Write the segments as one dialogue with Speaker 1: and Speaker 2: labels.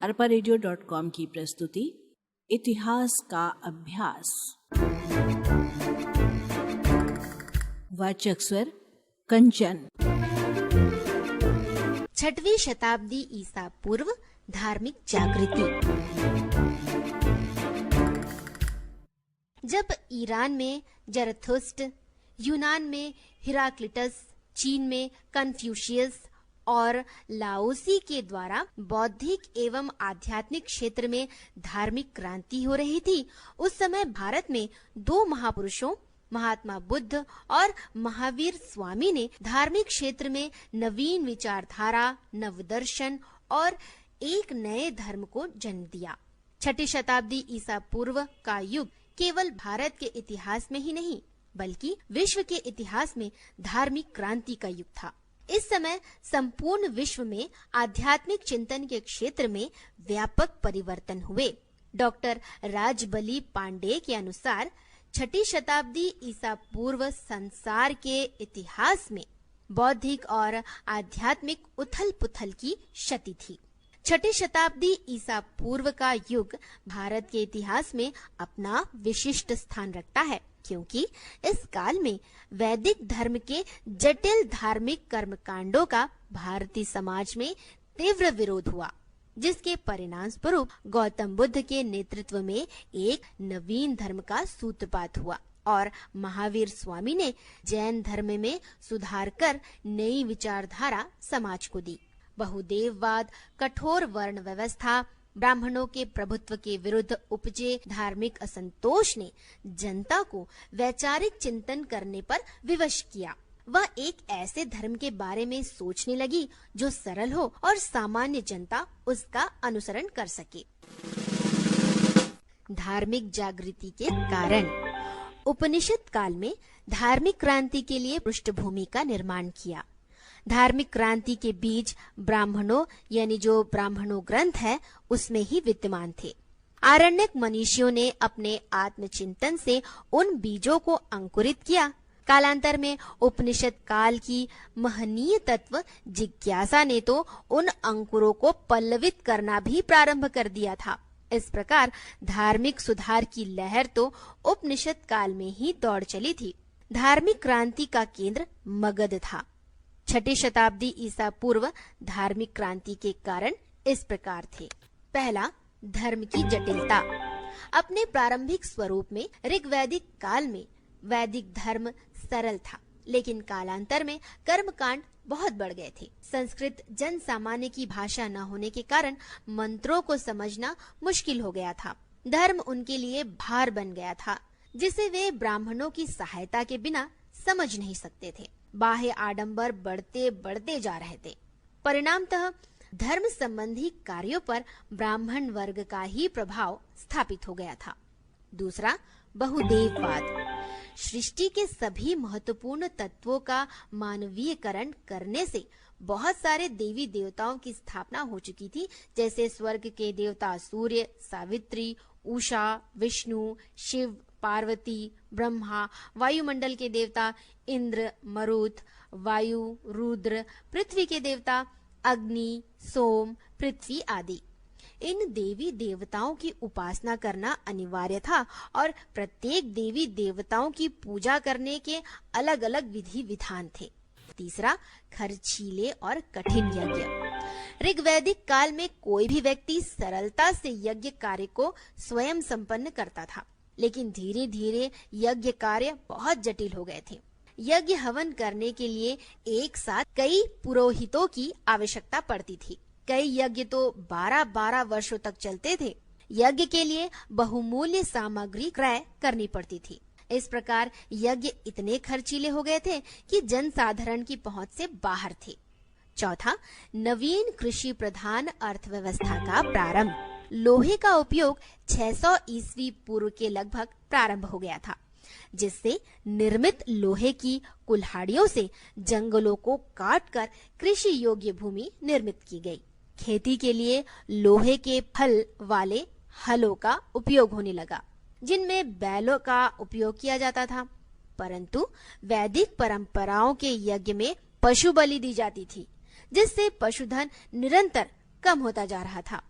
Speaker 1: arparadio.com की प्रस्तुति इतिहास का अभ्यास। वाचक स्वर कंचन।
Speaker 2: 6वीं शताब्दी ईसा पूर्व धार्मिक जागृति। जब ईरान में जरथुस्त्र, यूनान में हिराक्लिटस, चीन में कन्फ्यूशियस और लाओसी के द्वारा बौद्धिक एवं आध्यात्मिक क्षेत्र में धार्मिक क्रांति हो रही थी, उस समय भारत में दो महापुरुषों महात्मा बुद्ध और महावीर स्वामी ने धार्मिक क्षेत्र में नवीन विचारधारा, नवदर्शन और एक नए धर्म को जन्म दिया। 6ठी शताब्दी ईसा पूर्व का युग केवल भारत के इतिहास में ही नहीं बल्कि विश्व के इतिहास में धार्मिक क्रांति का युग था। इस समय संपूर्ण विश्व में आध्यात्मिक चिंतन के क्षेत्र में व्यापक परिवर्तन हुए। डॉक्टर राजबली पांडे के अनुसार 6ठी शताब्दी ईसा पूर्व संसार के इतिहास में बौद्धिक और आध्यात्मिक उथल पुथल की क्षति थी। 6ठी शताब्दी ईसा पूर्व का युग भारत के इतिहास में अपना विशिष्ट स्थान रखता है, क्योंकि इस काल में वैदिक धर्म के जटिल धार्मिक कर्मकांडों का भारतीय समाज में तीव्र विरोध हुआ, जिसके परिणाम स्वरूप गौतम बुद्ध के नेतृत्व में एक नवीन धर्म का सूत्रपात हुआ और महावीर स्वामी ने जैन धर्म में सुधार कर नई विचारधारा समाज को दी। बहुदेववाद, कठोर वर्ण व्यवस्था, ब्राह्मणों के प्रभुत्व के विरुद्ध उपजे धार्मिक असंतोष ने जनता को वैचारिक चिंतन करने पर विवश किया। वह एक ऐसे धर्म के बारे में सोचने लगी जो सरल हो और सामान्य जनता उसका अनुसरण कर सके। धार्मिक जागृति के कारण। उपनिषद काल में धार्मिक क्रांति के लिए पृष्ठभूमि का निर्माण किया। धार्मिक क्रांति के बीज ब्राह्मणों यानी जो ब्राह्मणों ग्रंथ है उसमें ही विद्यमान थे। आरण्यक मनीषियों ने अपने आत्मचिंतन से उन बीजों को अंकुरित किया। कालांतर में उपनिषद काल की महनीय तत्व जिज्ञासा ने तो उन अंकुरों को पल्लवित करना भी प्रारंभ कर दिया था। इस प्रकार धार्मिक सुधार की लहर तो उपनिषद काल में ही दौड़ चली थी। धार्मिक क्रांति का केंद्र मगध था। 6ठी शताब्दी ईसा पूर्व धार्मिक क्रांति के कारण इस प्रकार थे। पहला, धर्म की जटिलता। अपने प्रारंभिक स्वरूप में ऋग्वैदिक काल में वैदिक धर्म सरल था, लेकिन कालांतर में कर्मकांड बहुत बढ़ गए थे। संस्कृत जन सामान्य की भाषा न होने के कारण मंत्रों को समझना मुश्किल हो गया था। धर्म उनके लिए भार बन गया था, जिसे वे ब्राह्मणों की सहायता के बिना समझ नहीं सकते थे। बाह्य आडंबर बढ़ते बढ़ते जा रहे थे। परिणामतः धर्म संबंधी कार्यों पर ब्राह्मण वर्ग का ही प्रभाव स्थापित हो गया था। दूसरा, बहुदेववाद। सृष्टि के सभी महत्वपूर्ण तत्वों का मानवीयकरण करने से बहुत सारे देवी देवताओं की स्थापना हो चुकी थी, जैसे स्वर्ग के देवता सूर्य, सावित्री, उषा, विष्णु, शिव, पार्वती, ब्रह्मा, वायुमंडल के देवता इंद्र, मरुत, वायु, रुद्र, पृथ्वी के देवता अग्नि, सोम, पृथ्वी आदि। इन देवी देवताओं की उपासना करना अनिवार्य था और प्रत्येक देवी देवताओं की पूजा करने के अलग अलग विधि विधान थे। तीसरा, खर्चीले और कठिन यज्ञ। ऋग्वैदिक काल में कोई भी व्यक्ति सरलता से यज्ञ कार्य को स्वयं संपन्न करता था, लेकिन धीरे धीरे यज्ञ कार्य बहुत जटिल हो गए थे। यज्ञ हवन करने के लिए एक साथ कई पुरोहितों की आवश्यकता पड़ती थी। कई यज्ञ तो 12-12 वर्षों तक चलते थे। यज्ञ के लिए बहुमूल्य सामग्री क्रय करनी पड़ती थी। इस प्रकार यज्ञ इतने खर्चीले हो गए थे कि जनसाधारण की पहुंच से बाहर थे। चौथा, नवीन कृषि प्रधान अर्थव्यवस्था का प्रारंभ। लोहे का उपयोग 600 ईस्वी पूर्व के लगभग प्रारंभ हो गया था, जिससे निर्मित लोहे की कुल्हाड़ियों से जंगलों को काटकर कृषि योग्य भूमि निर्मित की गई। खेती के लिए लोहे के फल वाले हलों का उपयोग होने लगा, जिनमें बैलों का उपयोग किया जाता था। परंतु वैदिक परंपराओं के यज्ञ में पशु बलि दी जाती थी, जिससे पशुधन निरंतर कम होता जा रहा था।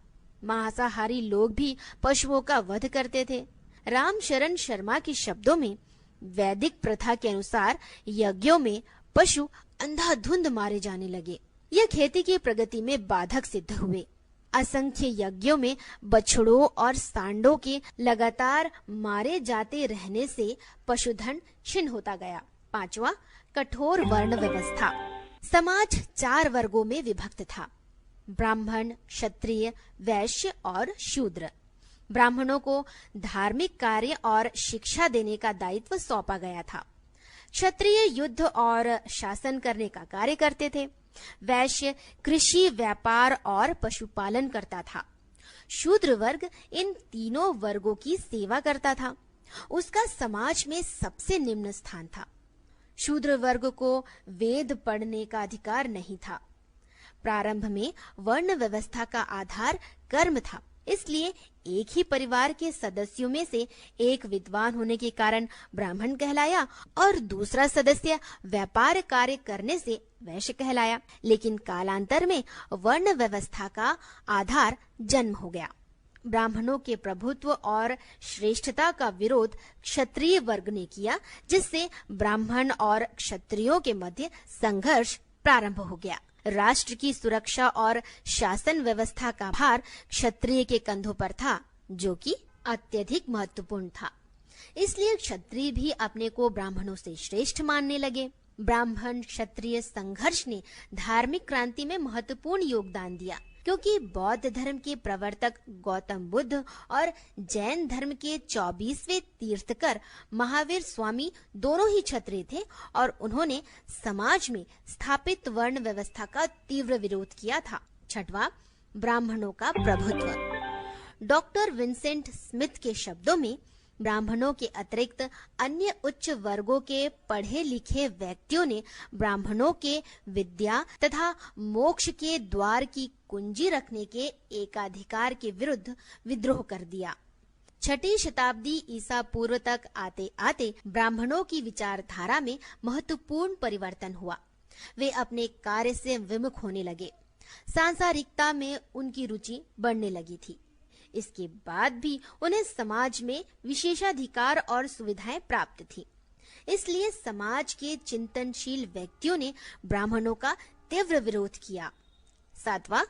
Speaker 2: मांसाहारी लोग भी पशुओं का वध करते थे। रामशरण शर्मा के शब्दों में वैदिक प्रथा के अनुसार यज्ञों में पशु अंधाधुंध मारे जाने लगे। यह खेती की प्रगति में बाधक सिद्ध हुए। असंख्य यज्ञों में बछड़ों और सांडों के लगातार मारे जाते रहने से पशुधन क्षीण होता गया। 5वां, कठोर वर्ण व्यवस्था। समाज 4 वर्गों में विभक्त था: ब्राह्मण, क्षत्रिय, वैश्य और शूद्र। ब्राह्मणों को धार्मिक कार्य और शिक्षा देने का दायित्व सौंपा गया था। क्षत्रिय युद्ध और शासन करने का कार्य करते थे। वैश्य कृषि, व्यापार और पशुपालन करता था। शूद्र वर्ग इन तीनों वर्गों की सेवा करता था। उसका समाज में सबसे निम्न स्थान था। शूद्र वर्ग को वेद पढ़ने का अधिकार नहीं था। प्रारंभ में वर्ण व्यवस्था का आधार कर्म था, इसलिए एक ही परिवार के सदस्यों में से एक विद्वान होने के कारण ब्राह्मण कहलाया और दूसरा सदस्य व्यापार कार्य करने से वैश्य कहलाया। लेकिन कालांतर में वर्ण व्यवस्था का आधार जन्म हो गया। ब्राह्मणों के प्रभुत्व और श्रेष्ठता का विरोध क्षत्रिय वर्ग ने किया, जिससे ब्राह्मण और क्षत्रियों के मध्य संघर्ष प्रारंभ हो गया। राष्ट्र की सुरक्षा और शासन व्यवस्था का भार क्षत्रिय के कंधों पर था, जो कि अत्यधिक महत्वपूर्ण था। इसलिए क्षत्रिय भी अपने को ब्राह्मणों से श्रेष्ठ मानने लगे। ब्राह्मण क्षत्रिय संघर्ष ने धार्मिक क्रांति में महत्वपूर्ण योगदान दिया, क्योंकि बौद्ध धर्म के प्रवर्तक गौतम बुद्ध और जैन धर्म के 24वें तीर्थकर महावीर स्वामी दोनों ही क्षत्रिय थे और उन्होंने समाज में स्थापित वर्ण व्यवस्था का तीव्र विरोध किया था। 6वां, ब्राह्मणों का प्रभुत्व। डॉक्टर विंसेंट स्मिथ के शब्दों में ब्राह्मणों के अतिरिक्त अन्य उच्च वर्गों के पढ़े लिखे व्यक्तियों ने ब्राह्मणों के विद्या तथा मोक्ष के द्वार की कुंजी रखने के एकाधिकार के विरुद्ध विद्रोह कर दिया। 6ठी शताब्दी ईसा पूर्व तक आते आते ब्राह्मणों की विचारधारा में महत्वपूर्ण परिवर्तन हुआ। वे अपने कार्य से विमुख होने लगे। सांसारिकता में उनकी रुचि बढ़ने लगी थी। इसके बाद भी उन्हें समाज में विशेषाधिकार और सुविधाएं प्राप्त थी। इसलिए समाज के चिंतनशील व्यक्तियों ने ब्राह्मणों का तीव्र विरोध किया। 7वां,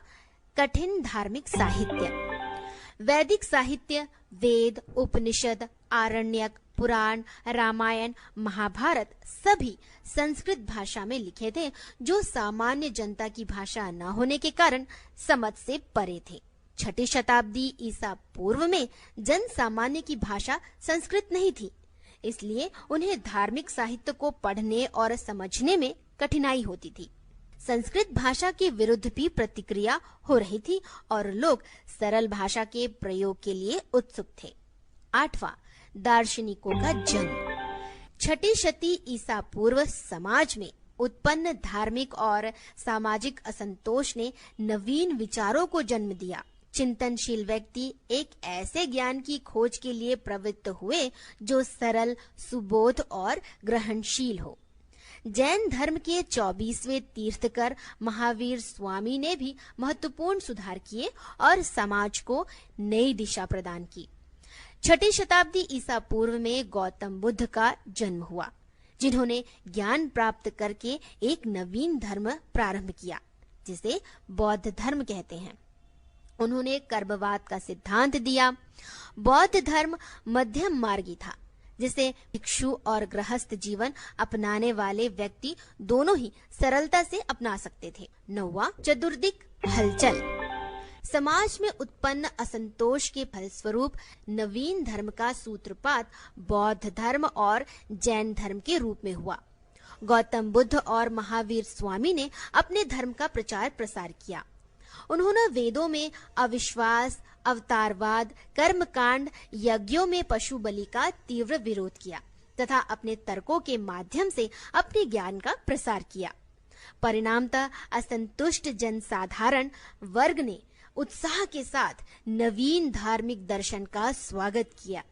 Speaker 2: कठिन धार्मिक साहित्य। वैदिक साहित्य वेद, उपनिषद, आरण्यक, पुराण, रामायण, महाभारत सभी संस्कृत भाषा में लिखे थे, जो सामान्य जनता की भाषा न होने के कारण समझ से परे थे। 6ठी शताब्दी ईसा पूर्व में जन सामान्य की भाषा संस्कृत नहीं थी, इसलिए उन्हें धार्मिक साहित्य को पढ़ने और समझने में कठिनाई होती थी। संस्कृत भाषा के विरुद्ध भी प्रतिक्रिया हो रही थी और लोग सरल भाषा के प्रयोग के लिए उत्सुक थे। 8वां, दार्शनिकों का जन्म। 6ठी शती ईसा पूर्व समाज में उत्पन्न धार्मिक और सामाजिक असंतोष ने नवीन विचारों को जन्म दिया। चिंतनशील व्यक्ति एक ऐसे ज्ञान की खोज के लिए प्रवृत्त हुए जो सरल, सुबोध और ग्रहणशील हो। जैन धर्म के 24वें तीर्थकर महावीर स्वामी ने भी महत्वपूर्ण सुधार किए और समाज को नई दिशा प्रदान की। 6ठी शताब्दी ईसा पूर्व में गौतम बुद्ध का जन्म हुआ, जिन्होंने ज्ञान प्राप्त करके एक नवीन धर्म प्रारंभ किया, जिसे बौद्ध धर्म कहते हैं। उन्होंने कर्मवाद का सिद्धांत दिया। बौद्ध धर्म मध्यम मार्गी था, जिसे भिक्षु और गृहस्थ जीवन अपनाने वाले व्यक्ति दोनों ही सरलता से अपना सकते थे। 9वां, चतुर्दिक हलचल। समाज में उत्पन्न असंतोष के फलस्वरूप नवीन धर्म का सूत्रपात बौद्ध धर्म और जैन धर्म के रूप में हुआ। गौतम बुद्ध और महावीर स्वामी ने अपने धर्म का प्रचार प्रसार किया। उन्होंने वेदों में अविश्वास, अवतारवाद, कर्मकांड, यज्ञों में पशु बलि का तीव्र विरोध किया तथा अपने तर्कों के माध्यम से अपने ज्ञान का प्रसार किया। परिणामतः असंतुष्ट जनसाधारण वर्ग ने उत्साह के साथ नवीन धार्मिक दर्शन का स्वागत किया,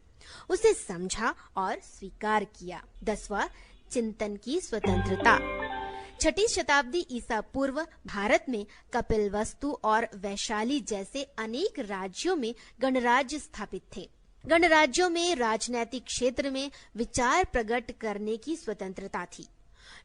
Speaker 2: उसे समझा और स्वीकार किया। 10वां, चिंतन की स्वतंत्रता। छठी शताब्दी ईसा पूर्व भारत में कपिलवस्तु और वैशाली जैसे अनेक राज्यों में गणराज्य स्थापित थे। गणराज्यों में राजनैतिक क्षेत्र में विचार प्रकट करने की स्वतंत्रता थी।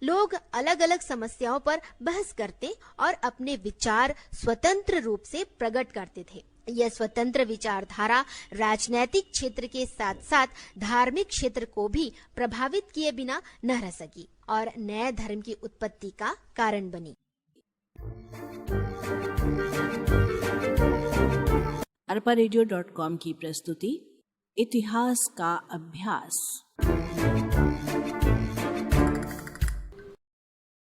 Speaker 2: लोग अलग अलग समस्याओं पर बहस करते और अपने विचार स्वतंत्र रूप से प्रकट करते थे। यह स्वतंत्र विचारधारा राजनैतिक क्षेत्र के साथ साथ धार्मिक क्षेत्र को भी प्रभावित किए बिना न रह सकी और नए धर्म की उत्पत्ति का कारण बनी।
Speaker 1: arparadio.com की प्रस्तुति इतिहास का अभ्यास।